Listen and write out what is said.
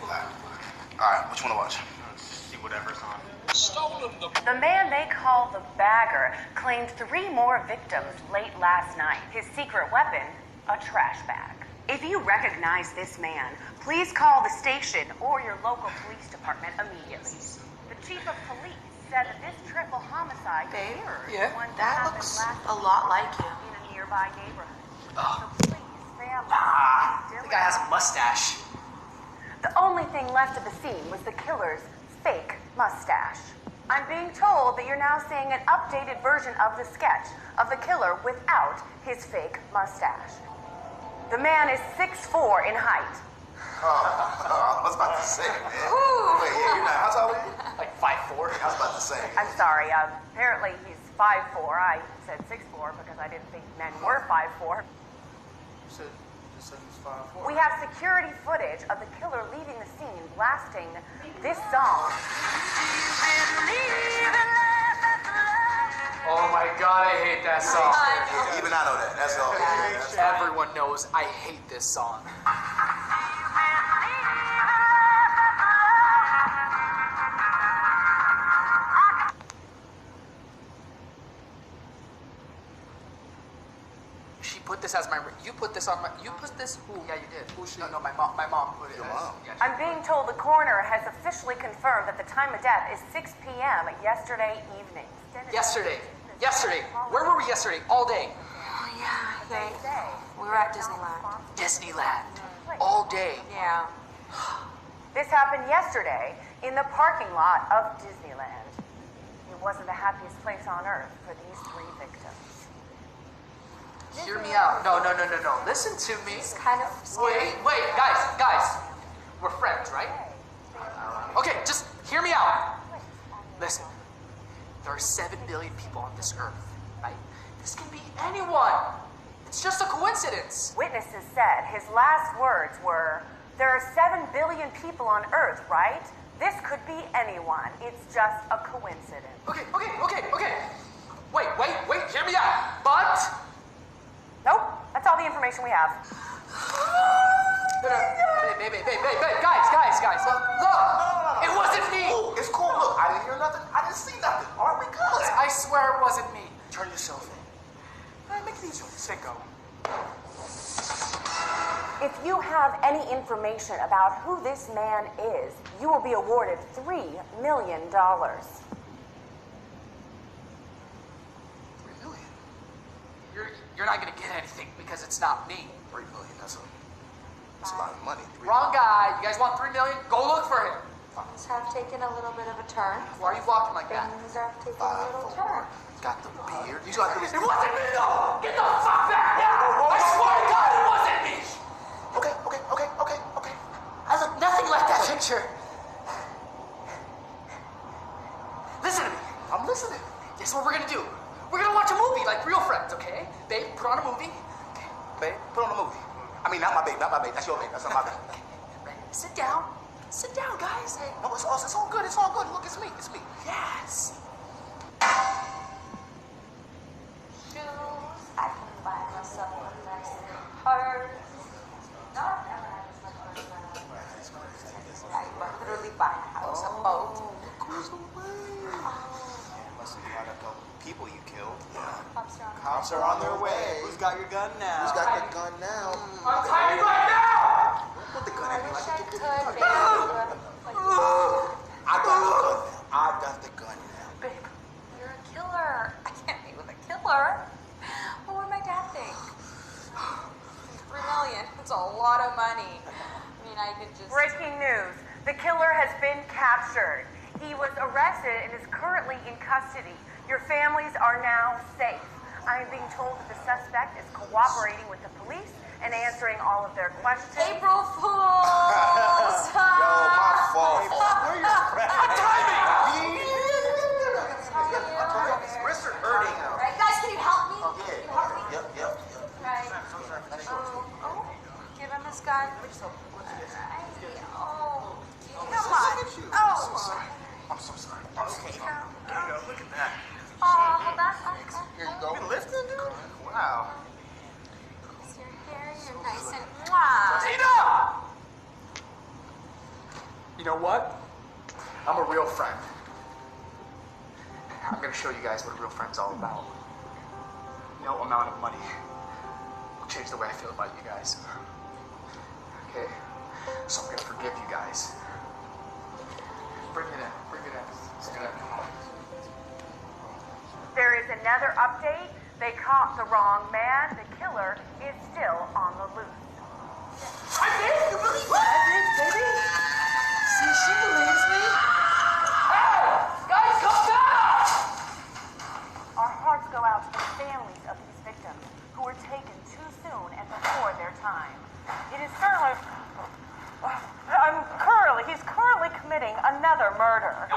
All right, which one to watch? Let's see whatever's on. The man they call the Bagger claimed 3 more victims late last night. His secret weapon, a trash bag. If you recognize this man, please call the station or your local police department immediately. The chief of police said that this triple homicide mirrors one that happened looks last a lot like you. in a nearby neighborhood. Oh. The police, family, The guy has a mustache. The only thing left of the scene was the killer's fake mustache. I'm being told that you're now seeing an updated version of the sketch of the killer without his fake mustache. The man is 6'4" in height. I was about to say, man. Wait, yeah, you're not. How tall are you? Like 5'4". I was about to say. I'm sorry, apparently he's 5'4". I said 6'4" because I didn't think men were 5'4". You said he's 5'4". We have security footage of the killer leaving the scene blasting this song. Oh my god, I hate that song. Even I know that. That's all. Everyone knows I hate this song. She put this as my. You put this on my. You put this. Who? Yeah, you did. Who? No, my mom. My mom put it. Your mom? Yeah, I'm being told the coroner has officially confirmed that the time of death is 6 p.m. yesterday evening. Yesterday. Where were we yesterday? All day. Oh, yeah, I think. We were at Disneyland. Disneyland. All day. Yeah. This happened yesterday in the parking lot of Disneyland. It wasn't the happiest place on earth for these 3 victims. Hear me out. No. Listen to me. It's kind of scary. Wait, guys. We're friends, right? Okay, just hear me out. Listen, there are 7 billion people on this earth, right? This can be anyone. It's just a coincidence. Witnesses said his last words were, "There are 7 billion people on earth, right? This could be anyone. It's just a coincidence." Okay. Wait, hear me out. But... Nope, that's all the information we have. Babe, guys, look, it wasn't me. Ooh, it's cool. Look, I didn't hear nothing. I didn't see nothing. Aren't we good? I swear it wasn't me. Turn yourself in. Make it easier, sicko. If you have any information about who this man is, you will be awarded $3 million. 3 million. You're not gonna get anything because it's not me. 3 million. That's a lot of money. Wrong guy. You guys want 3 million? Go look for him. Things have taken a little bit of a turn. Why are you walking like that? Things have taken a little turn. Got the beard. You got the. It wasn't me though! Get the fuck back now! I swear to God it wasn't me! Okay. I look nothing like that picture. Listen to me. I'm listening. Guess what we're gonna do? We're gonna watch a movie like real friends, okay? Babe, put on a movie. Babe, put on a movie. I mean, not my babe. That's your babe. That's not my babe. Ready? Sit down, guys. No, it's all good. It's all good. Look, it's me. Yes. Shoes. I can buy myself a nice purse. No, I've never had as much money as I have. Right, but literally buy a house, a boat. Who's away? Must have got a couple people you killed. Cops are on their way. Who's got your gun now? Who's got the gun now? I'm timing right now! Put the gun I at me wish like I you could, did. baby. I got the gun now. Babe, you're a killer. I can't be with a killer. What would my dad think? 3 million. That's a lot of money. I mean, I could just... Breaking news. The killer has been captured. He was arrested and is currently in custody. Your families are now safe. I am being told that the suspect is cooperating with the police and answering all of their questions. April Fools! Yo, my fault. Where your friend? Wrists are hurting. Right, guys, can you help me? Yeah. Can you help me? Yep. Right. Oh, give him his gun. Come on. Oh. I'm so sorry. Here you go. Look at that. Oh, hold on. Here you go. You lifting, dude? Wow. Your hair, you're nice and... Mwah. Tina! know what? I'm a real friend. I'm gonna show you guys what a real friend's all about. No amount of money will change the way I feel about you guys. Okay? So I'm gonna forgive you guys. Bring it in. Bring it in. Come on. There is another update. They caught the wrong man. The killer is still on the loose. I did? You believe that? I did, baby. See, she believes me. Hey! Guys, come back! Our hearts go out to the families of these victims who were taken too soon and before their time. It is certainly... he's currently committing another murder.